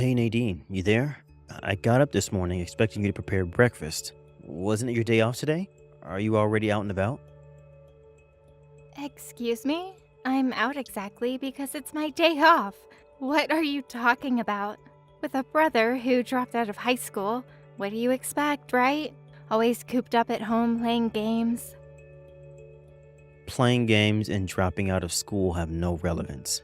Hey Nadine, you there? I got up this morning expecting you to prepare breakfast. Wasn't it your day off today? Are you already out and about? Excuse me? I'm out exactly because it's my day off. What are you talking about? With a brother who dropped out of high school, what do you expect, right? Always cooped up at home playing games. Playing games and dropping out of school have no relevance.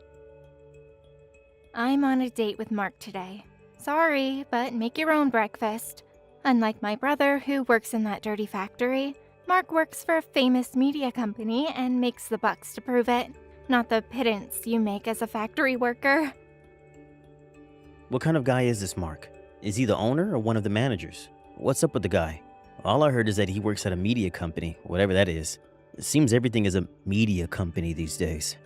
I'm on a date with Mark today. Sorry, but make your own breakfast. Unlike my brother who works in that dirty factory, Mark works for a famous media company and makes the bucks to prove it. Not the pittance you make as a factory worker. What kind of guy is this Mark? Is he the owner or one of the managers? What's up with the guy? All I heard is that he works at a media company, whatever that is. It seems everything is a media company these days.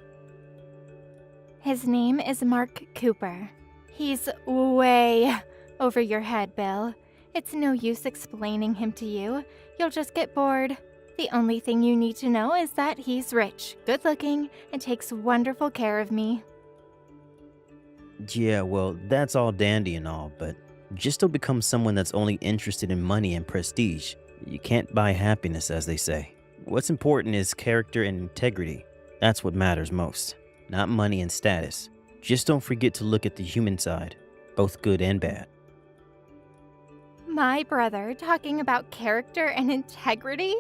His name is Mark Cooper. He's way over your head, Bill. It's no use explaining him to you. You'll just get bored. The only thing you need to know is that he's rich, good looking, and takes wonderful care of me. Yeah, well, that's all dandy and all, but just don't become someone that's only interested in money and prestige. You can't buy happiness, as they say. What's important is character and integrity. That's what matters most, not money and status. Just don't forget to look at the human side, both good and bad. My brother talking about character and integrity?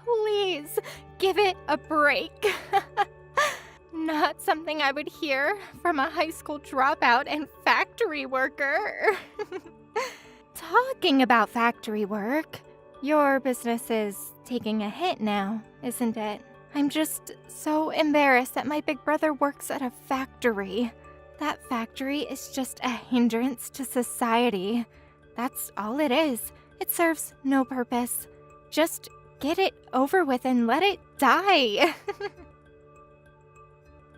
Please, give it a break. Not something I would hear from a high school dropout and factory worker. Talking about factory work, your business is taking a hit now, isn't it? I'm just so embarrassed that my big brother works at a factory. That factory is just a hindrance to society. That's all it is. It serves no purpose. Just get it over with and let it die.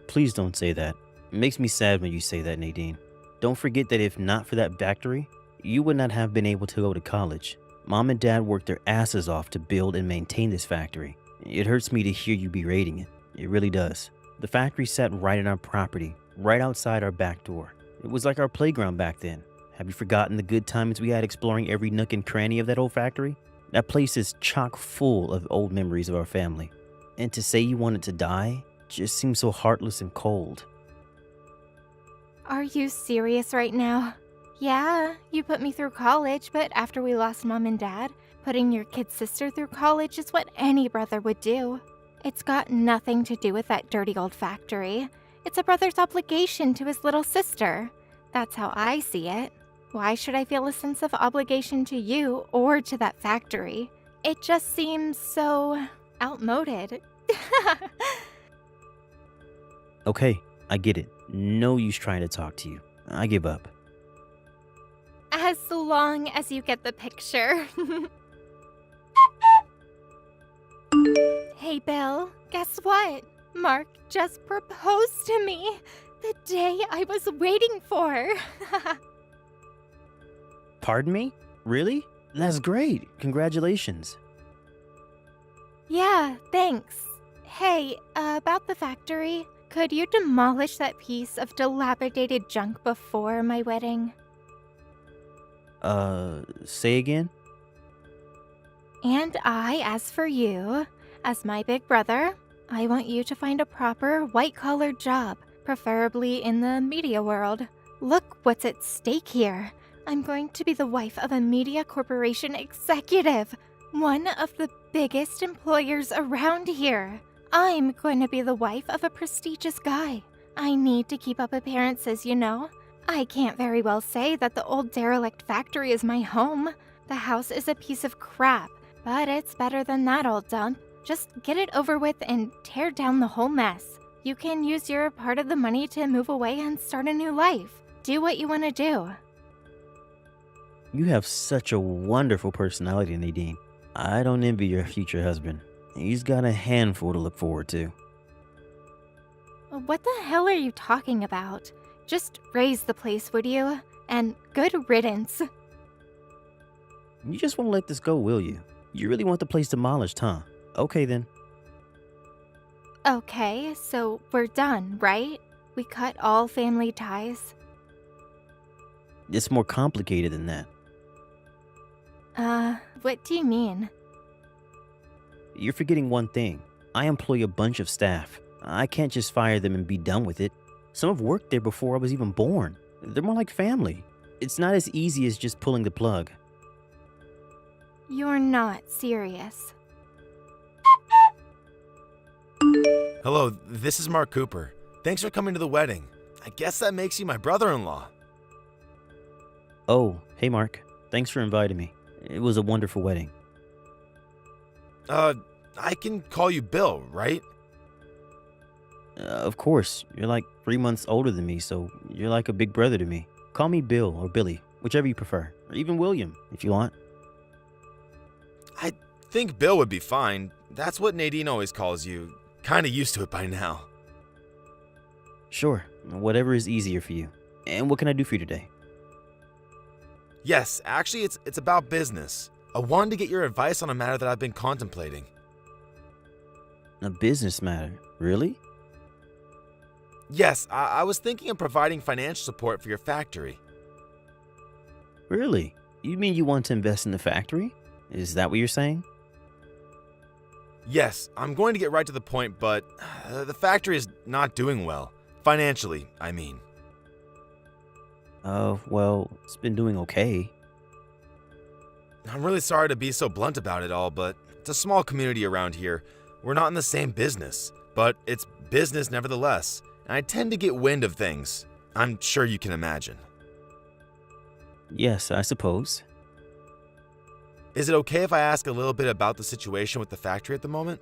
Please don't say that. It makes me sad when you say that, Nadine. Don't forget that if not for that factory, you would not have been able to go to college. Mom and Dad worked their asses off to build and maintain this factory. It hurts me to hear you berating it. It really does. The factory sat right in our property, right outside our back door. It was like our playground back then. Have you forgotten the good times we had exploring every nook and cranny of that old factory? That place is chock full of old memories of our family. And to say you wanted to die just seems so heartless and cold. Are you serious right now? Yeah, you put me through college, but after we lost Mom and Dad, putting your kid sister through college is what any brother would do. It's got nothing to do with that dirty old factory. It's a brother's obligation to his little sister. That's how I see it. Why should I feel a sense of obligation to you or to that factory? It just seems so outmoded. Okay, I get it. No use trying to talk to you. I give up. As long as you get the picture. Hey, Bill, guess what? Mark just proposed to me. The day I was waiting for. Pardon me? Really? That's great. Congratulations. Yeah, thanks. Hey, about the factory, could you demolish that piece of dilapidated junk before my wedding? Say again? And as for you, as my big brother, I want you to find a proper white-collar job, preferably in the media world. Look what's at stake here. I'm going to be the wife of a media corporation executive, one of the biggest employers around here. I'm going to be the wife of a prestigious guy. I need to keep up appearances, you know. I can't very well say that the old derelict factory is my home. The house is a piece of crap, but it's better than that old dump. Just get it over with and tear down the whole mess. You can use your part of the money to move away and start a new life. Do what you want to do. You have such a wonderful personality, Nadine. I don't envy your future husband. He's got a handful to look forward to. What the hell are you talking about? Just raise the place, would you? And good riddance. You just won't let this go, will you? You really want the place demolished, huh? Okay then. Okay, so we're done, right? We cut all family ties. It's more complicated than that. What do you mean? You're forgetting one thing. I employ a bunch of staff. I can't just fire them and be done with it. Some have worked there before I was even born. They're more like family. It's not as easy as just pulling the plug. You're not serious. Hello, this is Mark Cooper. Thanks for coming to the wedding. I guess that makes you my brother-in-law. Oh, hey Mark. Thanks for inviting me. It was a wonderful wedding. I can call you Bill, right? Of course, you're like 3 months older than me, so you're like a big brother to me. Call me Bill or Billy, whichever you prefer, or even William, if you want. I think Bill would be fine. That's what Nadine always calls you. Kinda used to it by now. Sure, whatever is easier for you. And what can I do for you today? Yes, actually, it's about business. I wanted to get your advice on a matter that I've been contemplating. A business matter, really? Yes, I was thinking of providing financial support for your factory. Really? You mean you want to invest in the factory? Is that what you're saying? Yes, I'm going to get right to the point, but the factory is not doing well. Financially, I mean. Well, it's been doing okay. I'm really sorry to be so blunt about it all, but it's a small community around here. We're not in the same business, but it's business nevertheless, and I tend to get wind of things. I'm sure you can imagine. Yes, I suppose. Is it okay if I ask a little bit about the situation with the factory at the moment?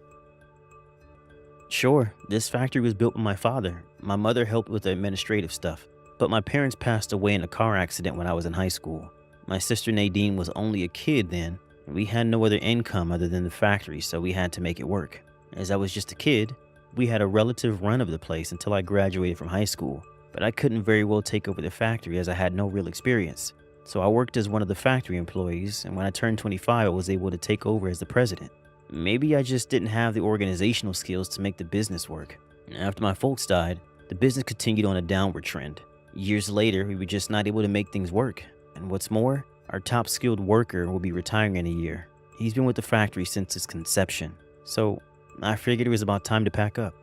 Sure, this factory was built by my father. My mother helped with the administrative stuff, but my parents passed away in a car accident when I was in high school. My sister Nadine was only a kid then, and we had no other income other than the factory, so we had to make it work. As I was just a kid, we had a relative run of the place until I graduated from high school, but I couldn't very well take over the factory as I had no real experience. So I worked as one of the factory employees, and when I turned 25, I was able to take over as the president. Maybe I just didn't have the organizational skills to make the business work. After my folks died, the business continued on a downward trend. Years later, we were just not able to make things work. And what's more, our top skilled worker will be retiring in a year. He's been with the factory since its conception. So I figured it was about time to pack up.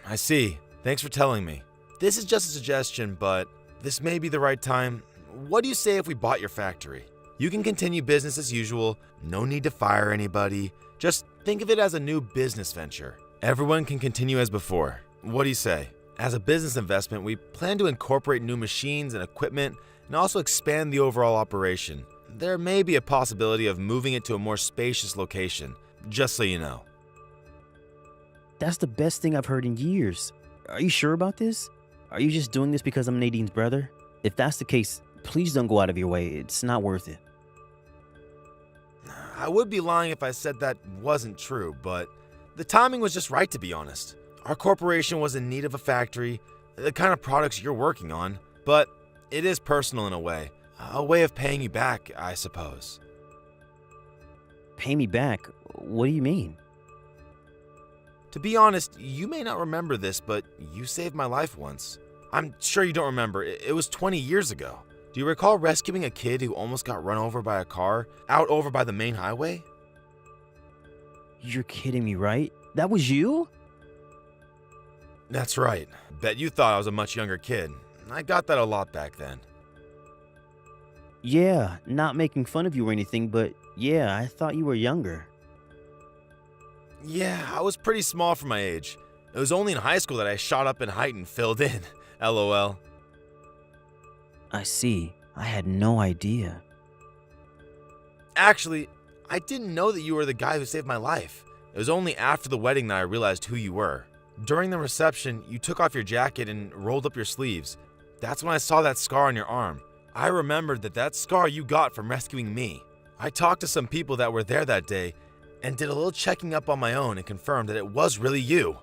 I see. Thanks for telling me. This is just a suggestion, but this may be the right time. What do you say if we bought your factory? You can continue business as usual, no need to fire anybody. Just think of it as a new business venture. Everyone can continue as before. What do you say? As a business investment, we plan to incorporate new machines and equipment and also expand the overall operation. There may be a possibility of moving it to a more spacious location, just so you know. That's the best thing I've heard in years. Are you sure about this? Are you just doing this because I'm Nadine's brother? If that's the case, please don't go out of your way. It's not worth it. I would be lying if I said that wasn't true, but the timing was just right, to be honest. Our corporation was in need of a factory, the kind of products you're working on, but it is personal in a way of paying you back, I suppose. Pay me back? What do you mean? To be honest, you may not remember this, but you saved my life once. I'm sure you don't remember. It was 20 years ago. Do you recall rescuing a kid who almost got run over by a car out over by the main highway? You're kidding me, right? That was you? That's right. Bet you thought I was a much younger kid. I got that a lot back then. Yeah, not making fun of you or anything, but yeah, I thought you were younger. Yeah, I was pretty small for my age. It was only in high school that I shot up in height and filled in. LOL. I see. I had no idea. Actually, I didn't know that you were the guy who saved my life. It was only after the wedding that I realized who you were. During the reception, you took off your jacket and rolled up your sleeves. That's when I saw that scar on your arm. I remembered that scar you got from rescuing me. I talked to some people that were there that day and did a little checking up on my own and confirmed that it was really you.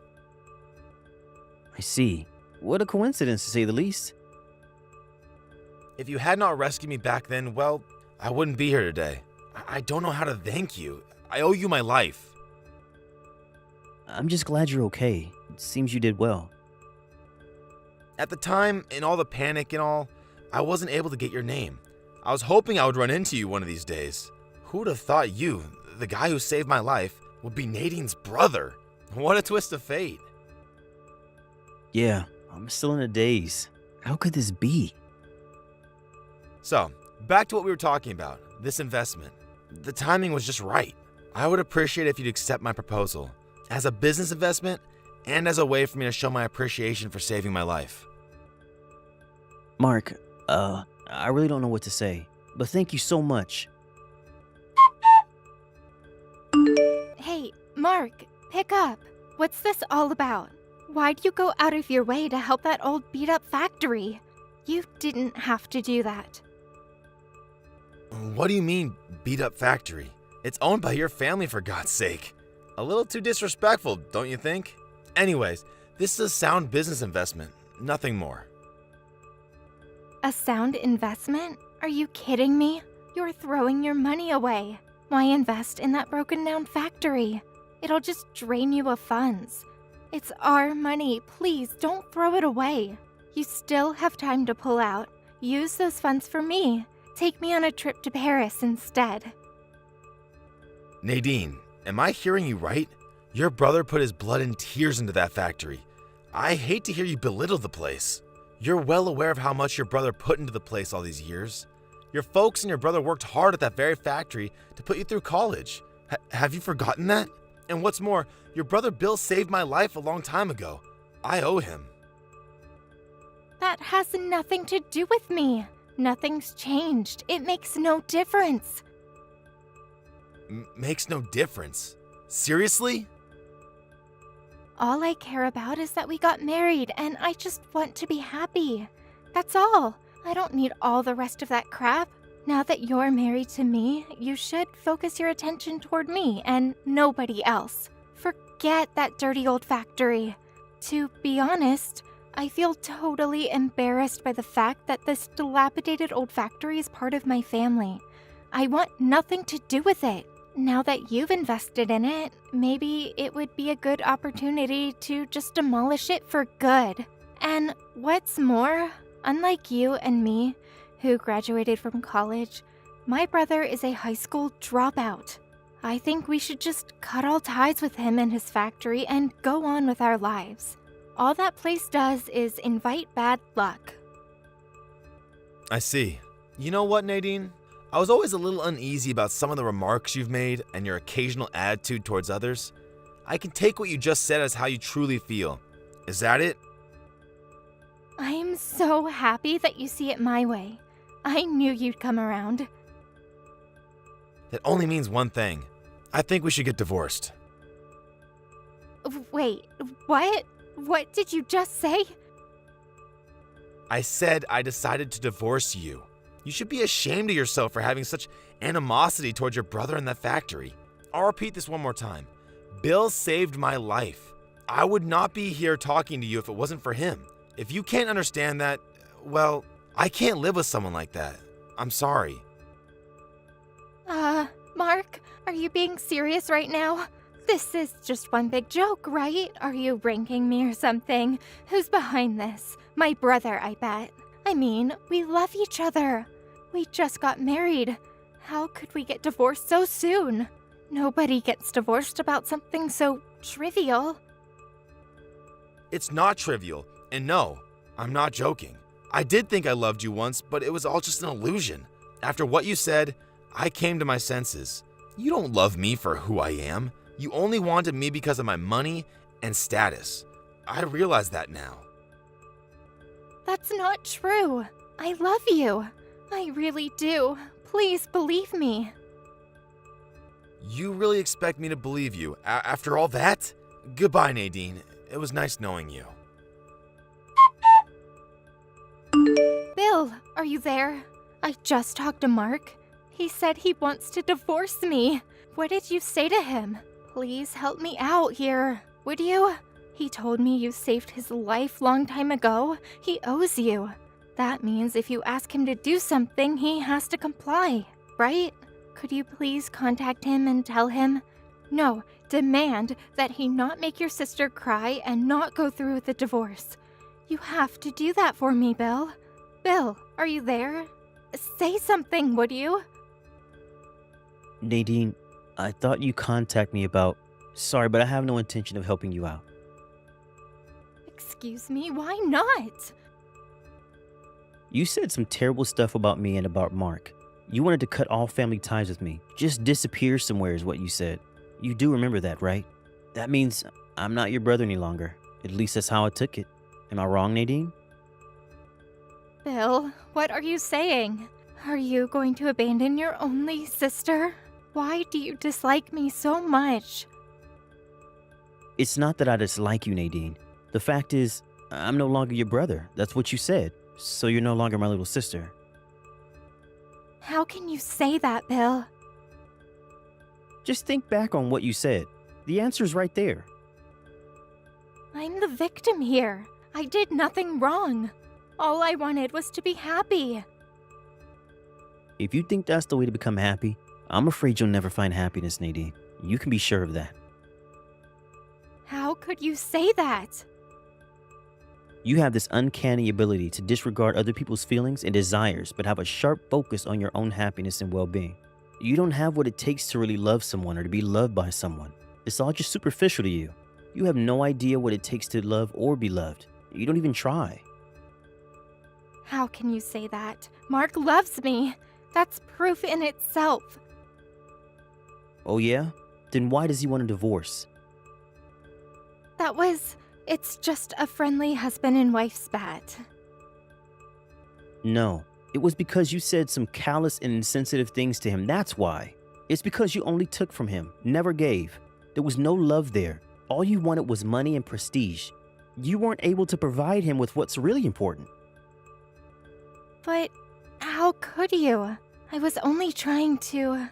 I see. What a coincidence, to say the least. If you had not rescued me back then, well, I wouldn't be here today. I don't know how to thank you. I owe you my life. I'm just glad you're okay. It seems you did well. At the time, in all the panic and all, I wasn't able to get your name. I was hoping I would run into you one of these days. Who would have thought you, the guy who saved my life, would be Nadine's brother? What a twist of fate. Yeah, I'm still in a daze. How could this be? So, back to what we were talking about, this investment. The timing was just right. I would appreciate it if you'd accept my proposal, as a business investment and as a way for me to show my appreciation for saving my life. Mark, I really don't know what to say, but thank you so much. Hey, Mark, pick up. What's this all about? Why'd you go out of your way to help that old beat-up factory? You didn't have to do that. What do you mean, beat up factory? It's owned by your family, for God's sake. A little too disrespectful, don't you think? Anyways, this is a sound business investment, nothing more. A sound investment? Are you kidding me? You're throwing your money away. Why invest in that broken-down factory? It'll just drain you of funds. It's our money. Please, don't throw it away. You still have time to pull out. Use those funds for me. Take me on a trip to Paris instead. Nadine, am I hearing you right? Your brother put his blood and tears into that factory. I hate to hear you belittle the place. You're well aware of how much your brother put into the place all these years. Your folks and your brother worked hard at that very factory to put you through college. Have you forgotten that? And what's more, your brother Bill saved my life a long time ago. I owe him. That has nothing to do with me. Nothing's changed. It makes no difference. Makes no difference? Seriously? All I care about is that we got married, and I just want to be happy. That's all. I don't need all the rest of that crap. Now that you're married to me, you should focus your attention toward me and nobody else. Forget that dirty old factory. To be honest, I feel totally embarrassed by the fact that this dilapidated old factory is part of my family. I want nothing to do with it. Now that you've invested in it, maybe it would be a good opportunity to just demolish it for good. And what's more, unlike you and me, who graduated from college, my brother is a high school dropout. I think we should just cut all ties with him and his factory and go on with our lives. All that place does is invite bad luck. I see. You know what, Nadine? I was always a little uneasy about some of the remarks you've made and your occasional attitude towards others. I can take what you just said as how you truly feel. Is that it? I'm so happy that you see it my way. I knew you'd come around. That only means one thing. I think we should get divorced. Wait, what? What did you just say? I said I decided to divorce you. You should be ashamed of yourself for having such animosity towards your brother in that factory. I'll repeat this one more time. Bill saved my life. I would not be here talking to you if it wasn't for him. If you can't understand that, well, I can't live with someone like that. I'm sorry. Mark, are you being serious right now? This is just one big joke, right? Are you ranking me or something? Who's behind this? My brother, I bet. I mean, we love each other. We just got married. How could we get divorced so soon? Nobody gets divorced about something so trivial. It's not trivial, and no, I'm not joking. I did think I loved you once, but it was all just an illusion. After what you said, I came to my senses. You don't love me for who I am. You only wanted me because of my money and status. I realize that now. That's not true. I love you. I really do. Please believe me. You really expect me to believe you after all that? Goodbye, Nadine. It was nice knowing you. Bill, are you there? I just talked to Mark. He said he wants to divorce me. What did you say to him? Please help me out here, would you? He told me you saved his life long time ago. He owes you. That means if you ask him to do something, he has to comply, right? Could you please contact him and tell him? No, demand that he not make your sister cry and not go through with the divorce. You have to do that for me, Bill. Bill, are you there? Say something, would you? Nadine, I thought you contacted me about... Sorry, but I have no intention of helping you out. Excuse me, why not? You said some terrible stuff about me and about Mark. You wanted to cut all family ties with me. Just disappear somewhere is what you said. You do remember that, right? That means I'm not your brother any longer. At least that's how I took it. Am I wrong, Nadine? Bill, what are you saying? Are you going to abandon your only sister? Why do you dislike me so much? It's not that I dislike you, Nadine. The fact is, I'm no longer your brother. That's what you said. So you're no longer my little sister. How can you say that, Bill? Just think back on what you said. The answer's right there. I'm the victim here. I did nothing wrong. All I wanted was to be happy. If you think that's the way to become happy, I'm afraid you'll never find happiness, Nadine. You can be sure of that. How could you say that? You have this uncanny ability to disregard other people's feelings and desires, but have a sharp focus on your own happiness and well-being. You don't have what it takes to really love someone or to be loved by someone. It's all just superficial to you. You have no idea what it takes to love or be loved. You don't even try. How can you say that? Mark loves me. That's proof in itself. Oh yeah? Then why does he want a divorce? It's just a friendly husband and wife spat. No, it was because you said some callous and insensitive things to him, that's why. It's because you only took from him, never gave. There was no love there. All you wanted was money and prestige. You weren't able to provide him with what's really important. But how could you? I was only trying to...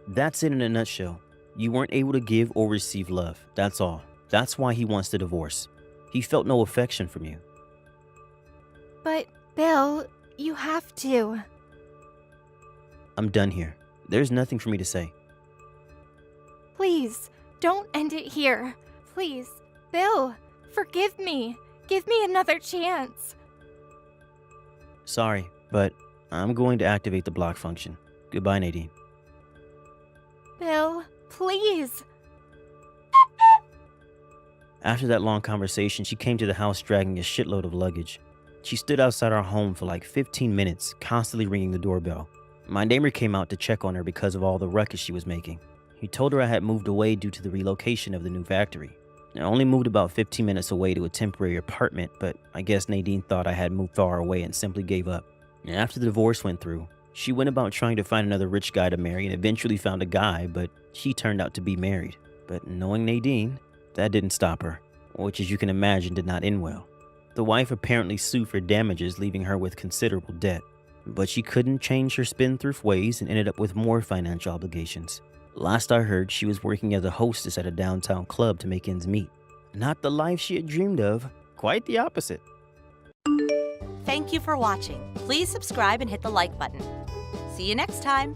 That's it in a nutshell. You weren't able to give or receive love, that's all. That's why he wants the divorce. He felt no affection from you. But, Bill, you have to. I'm done here. There's nothing for me to say. Please, don't end it here. Please, Bill, forgive me. Give me another chance. Sorry, but I'm going to activate the block function. Goodbye, Nadine. Bill, please. After that long conversation, she came to the house dragging a shitload of luggage. She stood outside our home for like 15 minutes, constantly ringing the doorbell. My neighbor came out to check on her because of all the ruckus she was making. He told her I had moved away due to the relocation of the new factory. I only moved about 15 minutes away to a temporary apartment, but I guess Nadine thought I had moved far away and simply gave up. After the divorce went through, she went about trying to find another rich guy to marry and eventually found a guy, but he turned out to be married. But knowing Nadine, that didn't stop her, which as you can imagine did not end well. The wife apparently sued for damages, leaving her with considerable debt. But she couldn't change her spendthrift ways and ended up with more financial obligations. Last I heard, she was working as a hostess at a downtown club to make ends meet. Not the life she had dreamed of, quite the opposite. Thank you for watching. Please subscribe and hit the like button. See you next time.